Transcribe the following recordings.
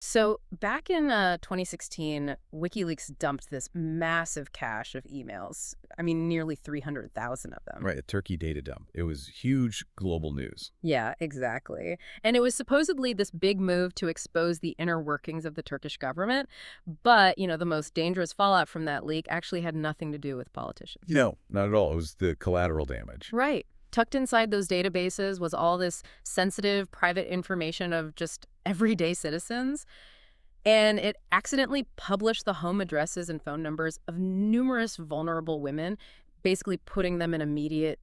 So back in 2016, WikiLeaks dumped this massive cache of emails. I mean, nearly 300,000 of them. Right, a turkey data dump. It was huge global news. Yeah, exactly. And it was supposedly this big move to expose the inner workings of the Turkish government. But, the most dangerous fallout from that leak actually had nothing to do with politicians. No, not at all. It was the collateral damage. Right. Tucked inside those databases was all this sensitive private information of just everyday citizens. And it accidentally published the home addresses and phone numbers of numerous vulnerable women, basically putting them in immediate,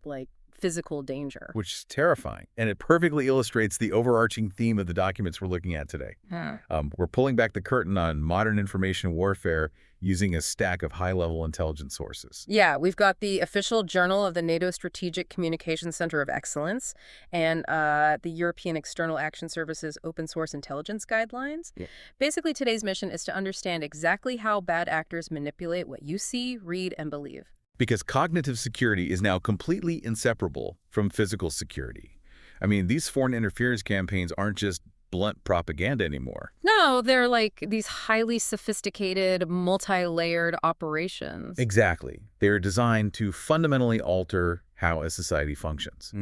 physical danger. Which is terrifying. And it perfectly illustrates the overarching theme of the documents we're looking at today. Huh. We're pulling back the curtain on modern information warfare using a stack of high-level intelligence sources. Yeah, we've got the official journal of the NATO Strategic Communications Center of Excellence and the European External Action Service's open source intelligence guidelines. Yeah. Basically, today's mission is to understand exactly how bad actors manipulate what you see, read, and believe. Because cognitive security is now completely inseparable from physical security. I mean, these foreign interference campaigns aren't just blunt propaganda anymore. No, they're like these highly sophisticated, multi-layered operations. Exactly. They're designed to fundamentally alter how a society functions.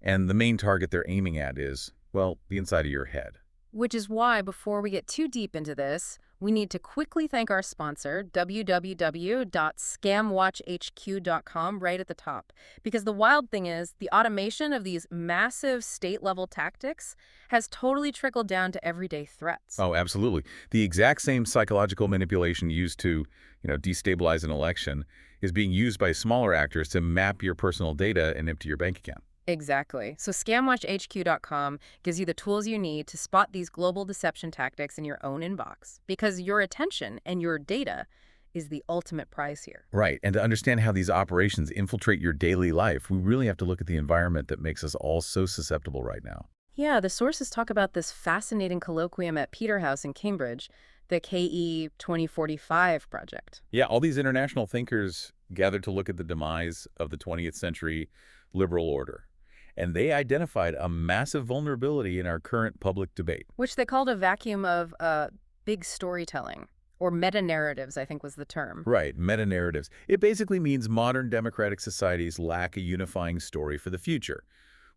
And the main target they're aiming at is, well, the inside of your head. Which is why, before we get too deep into this, we need to quickly thank our sponsor, www.scamwatchhq.com, right at the top. Because the wild thing is, the automation of these massive state-level tactics has totally trickled down to everyday threats. Oh, absolutely. The exact same psychological manipulation used to, destabilize an election is being used by smaller actors to map your personal data and empty your bank account. Exactly. So scamwatchhq.com gives you the tools you need to spot these global deception tactics in your own inbox. Because your attention and your data is the ultimate prize here. Right. And to understand how these operations infiltrate your daily life, we really have to look at the environment that makes us all so susceptible right now. Yeah, the sources talk about this fascinating colloquium at Peterhouse in Cambridge, the KE 2045 project. Yeah, all these international thinkers gathered to look at the demise of the 20th century liberal order. And they identified a massive vulnerability in our current public debate. Which they called a vacuum of big storytelling, or meta-narratives, I think was the term. Right, meta-narratives. It basically means modern democratic societies lack a unifying story for the future.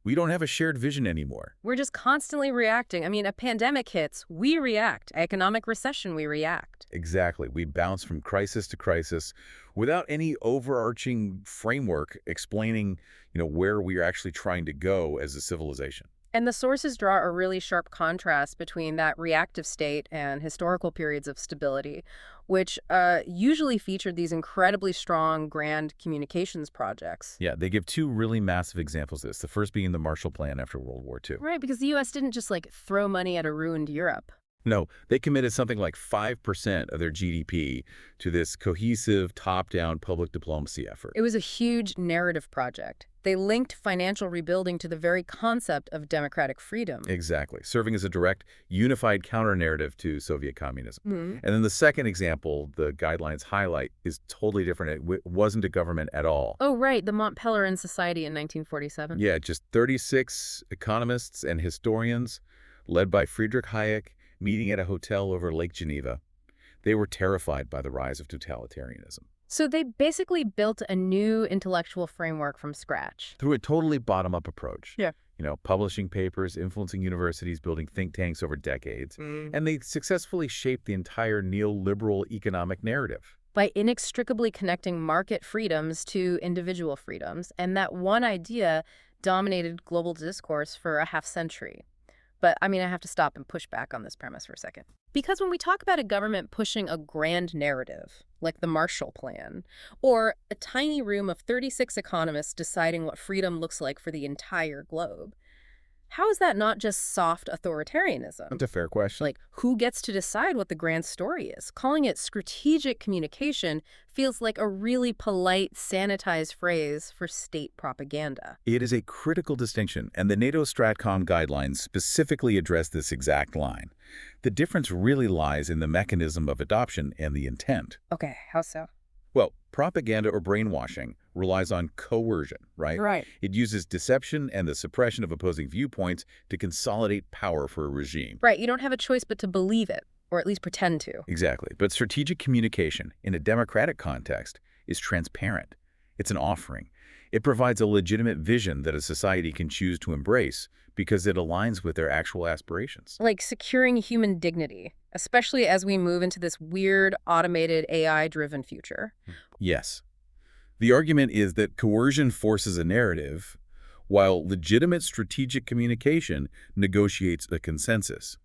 We don't have a shared vision anymore. We're just constantly reacting. I mean, a pandemic hits, we react. Economic recession, we react. Exactly. We bounce from crisis to crisis without any overarching framework explaining, where we are actually trying to go as a civilization. And the sources draw a really sharp contrast between that reactive state and historical periods of stability, which usually featured these incredibly strong grand communications projects. Yeah, they give two really massive examples of this, the first being the Marshall Plan after World War II. Right, because the U.S. didn't just throw money at a ruined Europe. No, they committed something like 5% of their GDP to this cohesive, top-down public diplomacy effort. It was a huge narrative project. They linked financial rebuilding to the very concept of democratic freedom. Exactly, serving as a direct, unified counter-narrative to Soviet communism. And then the second example the guidelines highlight is totally different. It wasn't a government at all. Oh, right, the Mont Pelerin Society in 1947. Yeah, just 36 economists and historians, led by Friedrich Hayek, meeting at a hotel over Lake Geneva. They were terrified by the rise of totalitarianism. So they basically built a new intellectual framework from scratch. Through a totally bottom-up approach. Yeah. Publishing papers, influencing universities, building think tanks over decades. And they successfully shaped the entire neoliberal economic narrative. By inextricably connecting market freedoms to individual freedoms. And that one idea dominated global discourse for a half-century. But, I have to stop and push back on this premise for a second. Because when we talk about a government pushing a grand narrative, like the Marshall Plan, or a tiny room of 36 economists deciding what freedom looks like for the entire globe, how is that not just soft authoritarianism? That's a fair question. Who gets to decide what the grand story is? Calling it strategic communication feels like a really polite, sanitized phrase for state propaganda. It is a critical distinction, and the NATO Stratcom guidelines specifically address this exact line. The difference really lies in the mechanism of adoption and the intent. Okay, how so? Well, propaganda or brainwashing relies on coercion, right? Right. It uses deception and the suppression of opposing viewpoints to consolidate power for a regime. Right, you don't have a choice but to believe it, or at least pretend to. Exactly. But strategic communication, in a democratic context, is transparent. It's an offering. It provides a legitimate vision that a society can choose to embrace because it aligns with their actual aspirations. Like securing human dignity, especially as we move into this weird, automated, AI-driven future. Yes. The argument is that coercion forces a narrative, while legitimate strategic communication negotiates a consensus.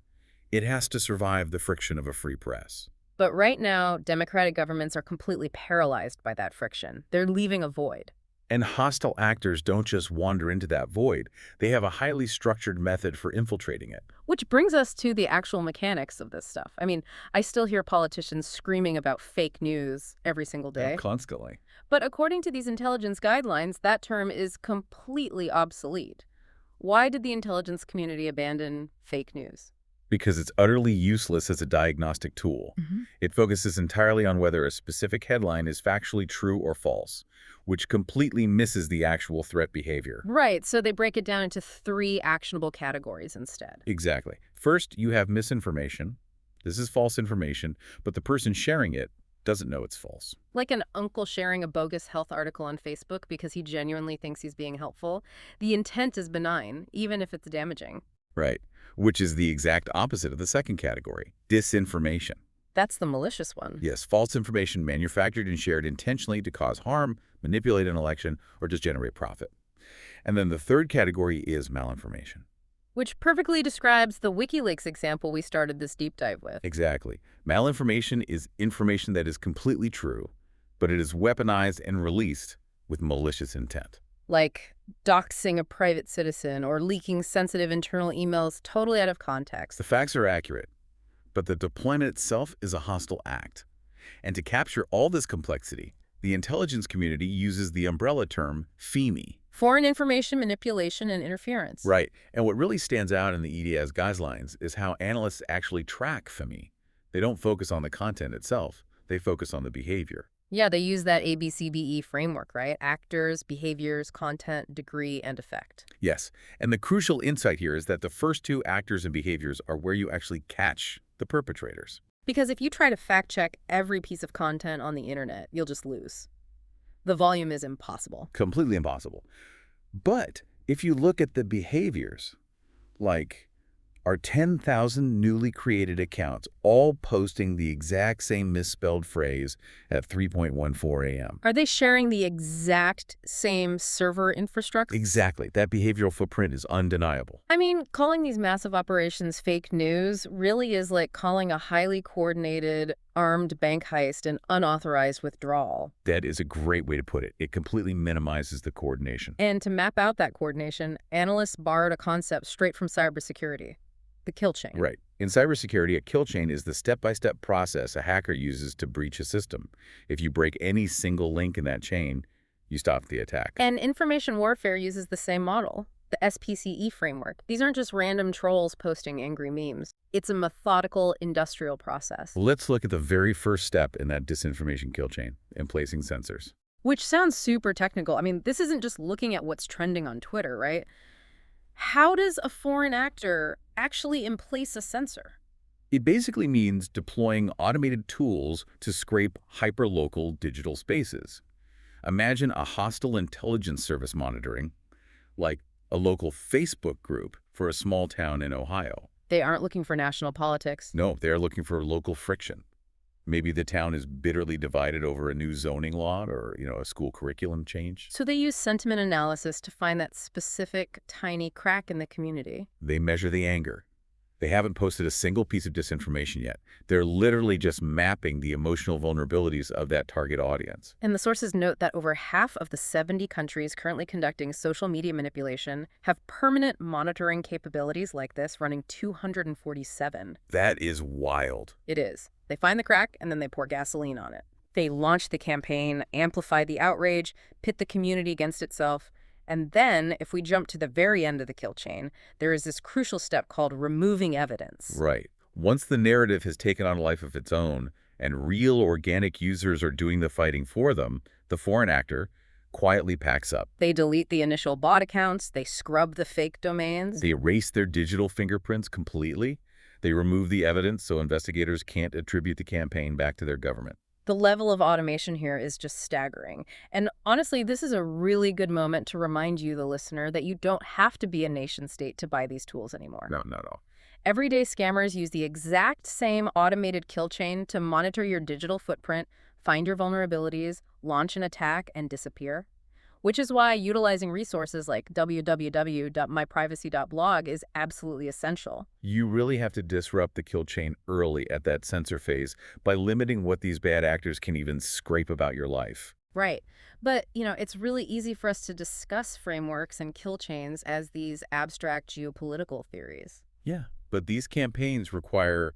It has to survive the friction of a free press. But right now, democratic governments are completely paralyzed by that friction. They're leaving a void. And hostile actors don't just wander into that void. They have a highly structured method for infiltrating it. Which brings us to the actual mechanics of this stuff. I mean, I still hear politicians screaming about fake news every single day. Constantly. But according to these intelligence guidelines, that term is completely obsolete. Why did the intelligence community abandon fake news? Because it's utterly useless as a diagnostic tool. It focuses entirely on whether a specific headline is factually true or false, which completely misses the actual threat behavior. Right, so they break it down into 3 actionable categories instead. Exactly. First, you have misinformation. This is false information, but the person sharing it doesn't know it's false. Like an uncle sharing a bogus health article on Facebook because he genuinely thinks he's being helpful. The intent is benign, even if it's damaging. Right. Which is the exact opposite of the second category, disinformation. That's the malicious one. Yes, false information manufactured and shared intentionally to cause harm, manipulate an election, or just generate profit. And then the third category is malinformation. Which perfectly describes the WikiLeaks example we started this deep dive with. Exactly. Malinformation is information that is completely true, but it is weaponized and released with malicious intent. Like doxing a private citizen or leaking sensitive internal emails totally out of context. The facts are accurate, but the deployment itself is a hostile act. And to capture all this complexity, the intelligence community uses the umbrella term FIMI. Foreign information manipulation and interference. Right. And what really stands out in the EDS guidelines is how analysts actually track FIMI. They don't focus on the content itself. They focus on the behavior. Yeah, they use that ABCBE framework, right? Actors, behaviors, content, degree, and effect. Yes. And the crucial insight here is that the first 2 actors and behaviors are where you actually catch the perpetrators. Because if you try to fact-check every piece of content on the internet, you'll just lose. The volume is impossible. Completely impossible. But if you look at the behaviors, like are 10,000 newly created accounts all posting the exact same misspelled phrase at 3:14 a.m. Are they sharing the exact same server infrastructure? Exactly. That behavioral footprint is undeniable. I mean, calling these massive operations fake news really is like calling a highly coordinated, armed bank heist an unauthorized withdrawal. That is a great way to put it. It completely minimizes the coordination. And to map out that coordination, analysts borrowed a concept straight from cybersecurity. The kill chain. Right. In cybersecurity, a kill chain is the step-by-step process a hacker uses to breach a system. If you break any single link in that chain, you stop the attack. And information warfare uses the same model, the SPCE framework. These aren't just random trolls posting angry memes. It's a methodical industrial process. Let's look at the very first step in that disinformation kill chain, in placing sensors. Which sounds super technical. I mean, this isn't just looking at what's trending on Twitter, right? How does a foreign actor actually emplace a sensor? It basically means deploying automated tools to scrape hyperlocal digital spaces. Imagine a hostile intelligence service monitoring, like a local Facebook group for a small town in Ohio. They aren't looking for national politics. No, they're looking for local friction. Maybe the town is bitterly divided over a new zoning law or, a school curriculum change. So they use sentiment analysis to find that specific tiny crack in the community. They measure the anger. They haven't posted a single piece of disinformation yet. They're literally just mapping the emotional vulnerabilities of that target audience. And the sources note that over half of the 70 countries currently conducting social media manipulation have permanent monitoring capabilities like this, running 247. That is wild. It is. They find the crack, and then they pour gasoline on it. They launch the campaign, amplify the outrage, pit the community against itself. And then, if we jump to the very end of the kill chain, there is this crucial step called removing evidence. Right. Once the narrative has taken on a life of its own and real organic users are doing the fighting for them, the foreign actor, quietly packs up. They delete the initial bot accounts, they scrub the fake domains. They erase their digital fingerprints completely. They remove the evidence so investigators can't attribute the campaign back to their government. The level of automation here is just staggering. And honestly, this is a really good moment to remind you, the listener, that you don't have to be a nation state to buy these tools anymore. No, not at all. Everyday scammers use the exact same automated kill chain to monitor your digital footprint, find your vulnerabilities, launch an attack, and disappear. Which is why utilizing resources like www.myprivacy.blog is absolutely essential. You really have to disrupt the kill chain early at that sensor phase by limiting what these bad actors can even scrape about your life. Right. But, it's really easy for us to discuss frameworks and kill chains as these abstract geopolitical theories. Yeah, but these campaigns require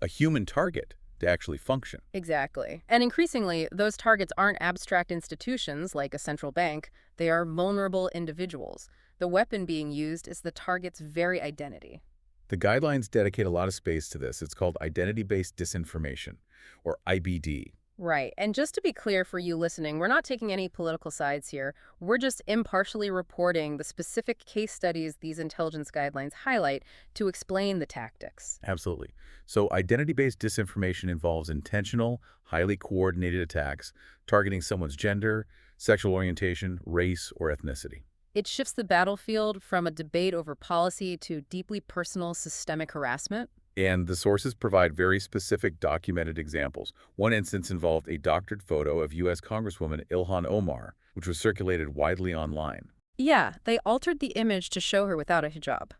a human target to actually function. Exactly. And increasingly, those targets aren't abstract institutions like a central bank. They are vulnerable individuals. The weapon being used is the target's very identity. The guidelines dedicate a lot of space to this. It's called identity-based disinformation, or IBD. Right. And just to be clear for you listening, we're not taking any political sides here. We're just impartially reporting the specific case studies these intelligence guidelines highlight to explain the tactics. Absolutely. So identity-based disinformation involves intentional, highly coordinated attacks targeting someone's gender, sexual orientation, race, or ethnicity. It shifts the battlefield from a debate over policy to deeply personal systemic harassment. And the sources provide very specific documented examples. One instance involved a doctored photo of U.S. Congresswoman Ilhan Omar, which was circulated widely online. Yeah, they altered the image to show her without a hijab.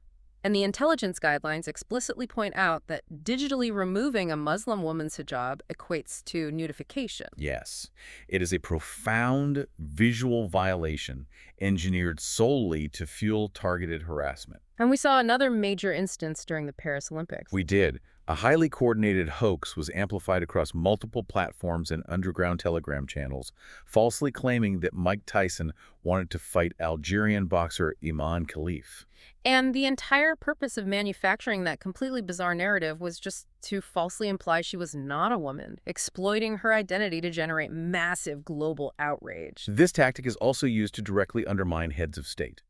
And the intelligence guidelines explicitly point out that digitally removing a Muslim woman's hijab equates to nudification. Yes, it is a profound visual violation engineered solely to fuel targeted harassment. And we saw another major instance during the Paris Olympics. We did. A highly coordinated hoax was amplified across multiple platforms and underground Telegram channels, falsely claiming that Mike Tyson wanted to fight Algerian boxer Iman Khalif. And the entire purpose of manufacturing that completely bizarre narrative was just to falsely imply she was not a woman, exploiting her identity to generate massive global outrage. This tactic is also used to directly undermine heads of state.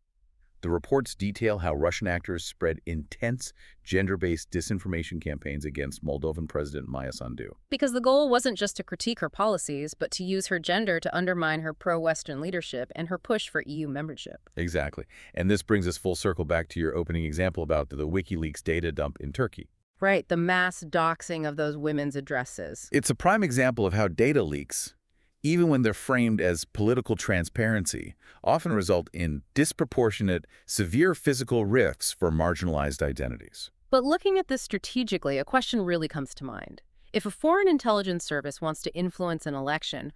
The reports detail how Russian actors spread intense gender-based disinformation campaigns against Moldovan President Maya Sandu. Because the goal wasn't just to critique her policies, but to use her gender to undermine her pro-Western leadership and her push for EU membership. Exactly. And this brings us full circle back to your opening example about the WikiLeaks data dump in Turkey. Right, the mass doxing of those women's addresses. It's a prime example of how data leaks, even when they're framed as political transparency, often result in disproportionate, severe physical risks for marginalized identities. But looking at this strategically, a question really comes to mind. If a foreign intelligence service wants to influence an election,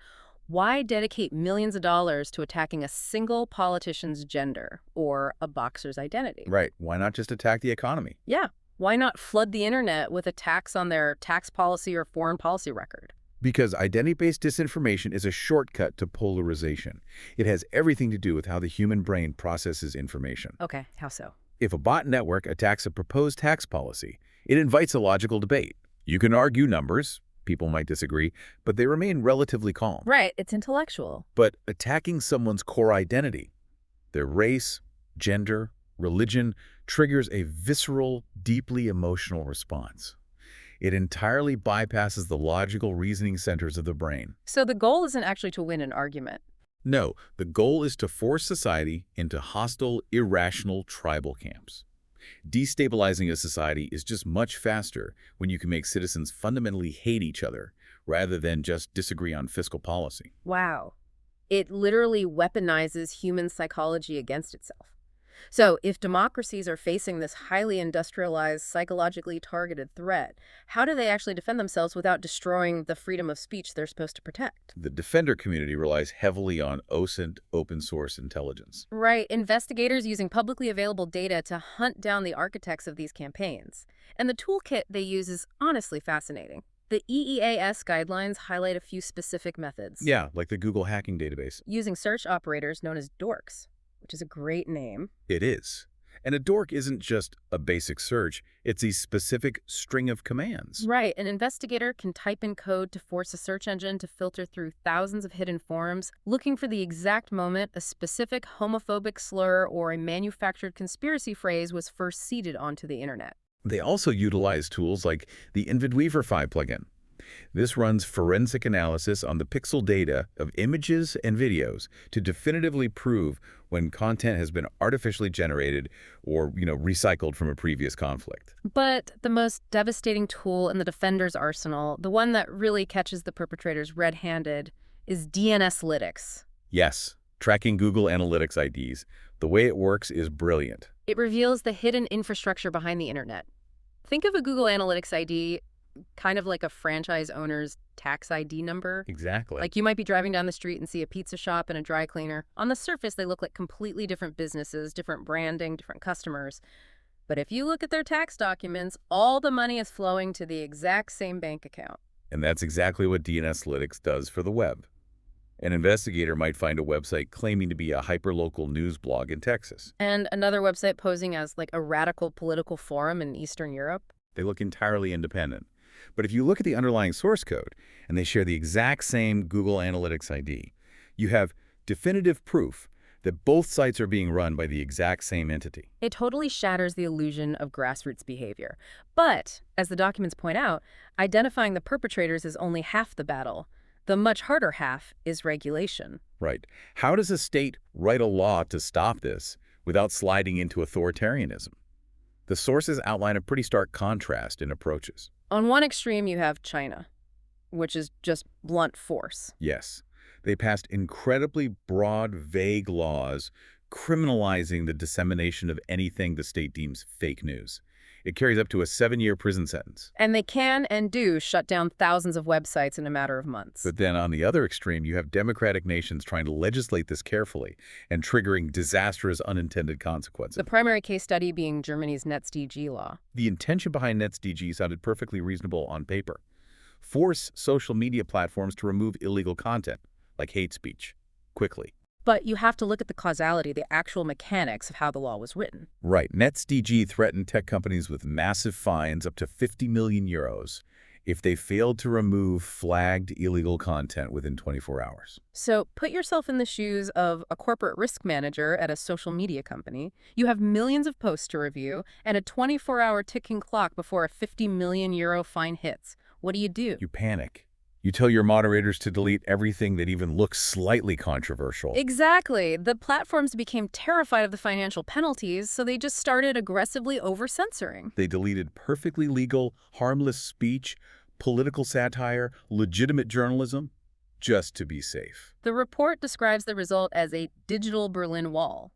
why dedicate millions of dollars to attacking a single politician's gender or a boxer's identity? Right. Why not just attack the economy? Yeah. Why not flood the internet with attacks on their tax policy or foreign policy record? Because identity-based disinformation is a shortcut to polarization. It has everything to do with how the human brain processes information. Okay, how so? If a bot network attacks a proposed tax policy, it invites a logical debate. You can argue numbers, people might disagree, but they remain relatively calm. Right, it's intellectual. But attacking someone's core identity, their race, gender, religion, triggers a visceral, deeply emotional response. It entirely bypasses the logical reasoning centers of the brain. So the goal isn't actually to win an argument. No, the goal is to force society into hostile, irrational tribal camps. Destabilizing a society is just much faster when you can make citizens fundamentally hate each other rather than just disagree on fiscal policy. Wow. It literally weaponizes human psychology against itself. So if democracies are facing this highly industrialized, psychologically targeted threat, how do they actually defend themselves without destroying the freedom of speech they're supposed to protect? The defender community relies heavily on OSINT, open source intelligence. Right, investigators using publicly available data to hunt down the architects of these campaigns. And the toolkit they use is honestly fascinating. The EEAS guidelines highlight a few specific methods. Yeah, like the Google hacking database. Using search operators known as dorks, which is a great name. It is. And a dork isn't just a basic search, it's a specific string of commands. Right, an investigator can type in code to force a search engine to filter through thousands of hidden forums, looking for the exact moment a specific homophobic slur or a manufactured conspiracy phrase was first seeded onto the internet. They also utilize tools like the InvidWeaver plugin. This runs forensic analysis on the pixel data of images and videos to definitively prove when content has been artificially generated or, recycled from a previous conflict. But the most devastating tool in the defender's arsenal, the one that really catches the perpetrators red-handed, is DNSlytics. Yes, tracking Google Analytics IDs. The way it works is brilliant. It reveals the hidden infrastructure behind the internet. Think of a Google Analytics ID kind of like a franchise owner's tax ID number. Exactly. Like you might be driving down the street and see a pizza shop and a dry cleaner. On the surface, they look like completely different businesses, different branding, different customers. But if you look at their tax documents, all the money is flowing to the exact same bank account. And that's exactly what DNSlytics does for the web. An investigator might find a website claiming to be a hyperlocal news blog in Texas. And another website posing as like a radical political forum in Eastern Europe. They look entirely independent. But if you look at the underlying source code, and they share the exact same Google Analytics ID, you have definitive proof that both sites are being run by the exact same entity. It totally shatters the illusion of grassroots behavior. But, as the documents point out, identifying the perpetrators is only half the battle. The much harder half is regulation. Right. How does a state write a law to stop this without sliding into authoritarianism? The sources outline a pretty stark contrast in approaches. On one extreme, you have China, which is just blunt force. Yes, they passed incredibly broad, vague laws criminalizing the dissemination of anything the state deems fake news. It carries up to a 7-year prison sentence. And they can and do shut down thousands of websites in a matter of months. But then on the other extreme, you have democratic nations trying to legislate this carefully and triggering disastrous unintended consequences. The primary case study being Germany's NetzDG law. The intention behind NetzDG sounded perfectly reasonable on paper. Force social media platforms to remove illegal content, like hate speech, quickly. But you have to look at the causality, the actual mechanics of how the law was written. Right. NetzDG threatened tech companies with massive fines up to 50 million euros if they failed to remove flagged illegal content within 24 hours. So put yourself in the shoes of a corporate risk manager at a social media company. You have millions of posts to review and a 24-hour ticking clock before a 50 million euro fine hits. What do? You panic. You tell your moderators to delete everything that even looks slightly controversial. Exactly. The platforms became terrified of the financial penalties, so they just started aggressively over-censoring. They deleted perfectly legal, harmless speech, political satire, legitimate journalism, just to be safe. The report describes the result as a digital Berlin Wall.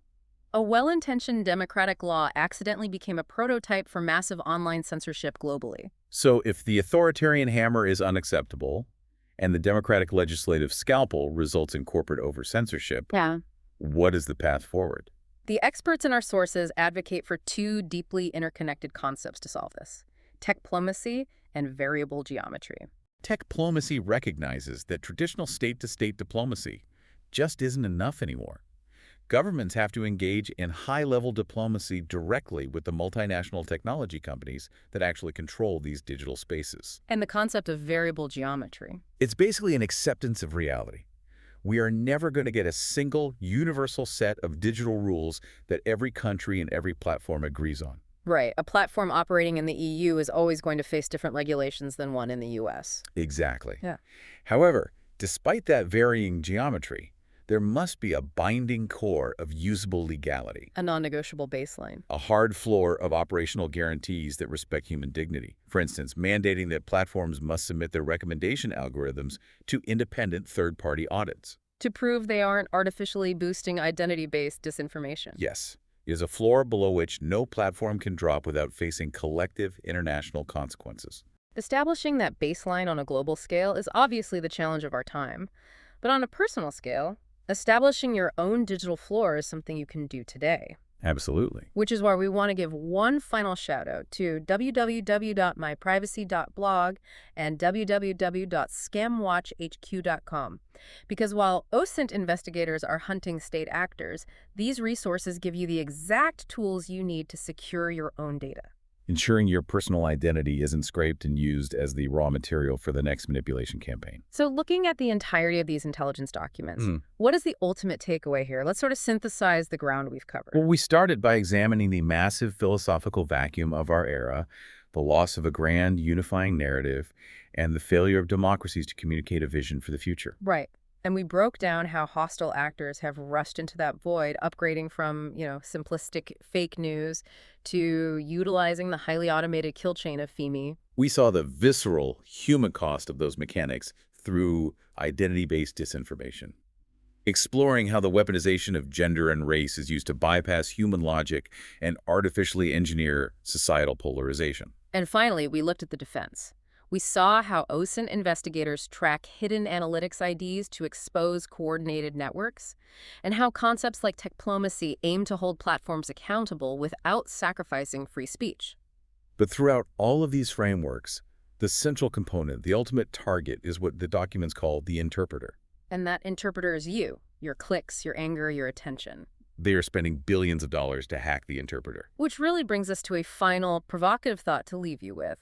A well-intentioned democratic law accidentally became a prototype for massive online censorship globally. So if the authoritarian hammer is unacceptable, and the democratic legislative scalpel results in corporate over-censorship, what is the path forward? The experts in our sources advocate for two deeply interconnected concepts to solve this: techplomacy and variable geometry. Techplomacy recognizes that traditional state-to-state diplomacy just isn't enough anymore. Governments have to engage in high-level diplomacy directly with the multinational technology companies that actually control these digital spaces. And the concept of variable geometry. It's basically an acceptance of reality. We are never going to get a single, universal set of digital rules that every country and every platform agrees on. Right. A platform operating in the EU is always going to face different regulations than one in the US. Exactly. Yeah. However, despite that varying geometry, there must be a binding core of usable legality. A non-negotiable baseline. A hard floor of operational guarantees that respect human dignity. For instance, mandating that platforms must submit their recommendation algorithms to independent third-party audits. To prove they aren't artificially boosting identity-based disinformation. Yes. It is a floor below which no platform can drop without facing collective international consequences. Establishing that baseline on a global scale is obviously the challenge of our time. But on a personal scale, establishing your own digital floor is something you can do today. Absolutely. Which is why we want to give one final shout out to www.myprivacy.blog and www.scamwatchhq.com. Because while OSINT investigators are hunting state actors, these resources give you the exact tools you need to secure your own data. Ensuring your personal identity isn't scraped and used as the raw material for the next manipulation campaign. So looking at the entirety of these intelligence documents, Mm. what is the ultimate takeaway here? Let's sort of synthesize the ground we've covered. Well, we started by examining the massive philosophical vacuum of our era, the loss of a grand unifying narrative, and the failure of democracies to communicate a vision for the future. Right. And we broke down how hostile actors have rushed into that void, upgrading from, simplistic fake news to utilizing the highly automated kill chain of FIMI. We saw the visceral human cost of those mechanics through identity-based disinformation, exploring how the weaponization of gender and race is used to bypass human logic and artificially engineer societal polarization. And finally, we looked at the defense. We saw how OSINT investigators track hidden analytics IDs to expose coordinated networks, and how concepts like techplomacy aim to hold platforms accountable without sacrificing free speech. But throughout all of these frameworks, the central component, the ultimate target, is what the documents call the interpreter. And that interpreter is you, your clicks, your anger, your attention. They are spending billions of dollars to hack the interpreter. Which really brings us to a final, provocative thought to leave you with.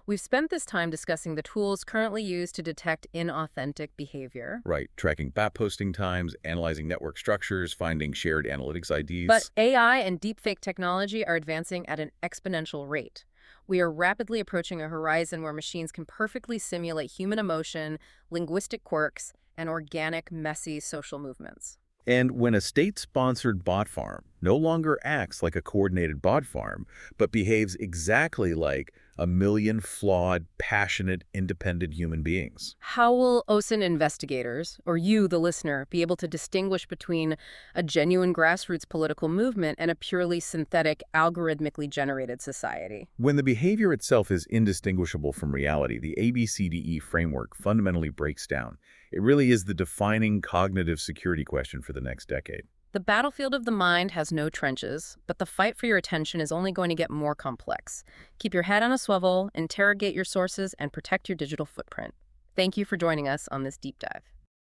We've spent this time discussing the tools currently used to detect inauthentic behavior. Right, tracking BAP posting times, analyzing network structures, finding shared analytics IDs. But AI and deepfake technology are advancing at an exponential rate. We are rapidly approaching a horizon where machines can perfectly simulate human emotion, linguistic quirks, and organic, messy social movements. And when a state-sponsored bot farm no longer acts like a coordinated bot farm, but behaves exactly like a million flawed, passionate, independent human beings. How will OSINT investigators, or you, the listener, be able to distinguish between a genuine grassroots political movement and a purely synthetic, algorithmically generated society? When the behavior itself is indistinguishable from reality, the ABCDE framework fundamentally breaks down. It really is the defining cognitive security question for the next decade. The battlefield of the mind has no trenches, but the fight for your attention is only going to get more complex. Keep your head on a swivel, interrogate your sources, and protect your digital footprint. Thank you for joining us on this deep dive.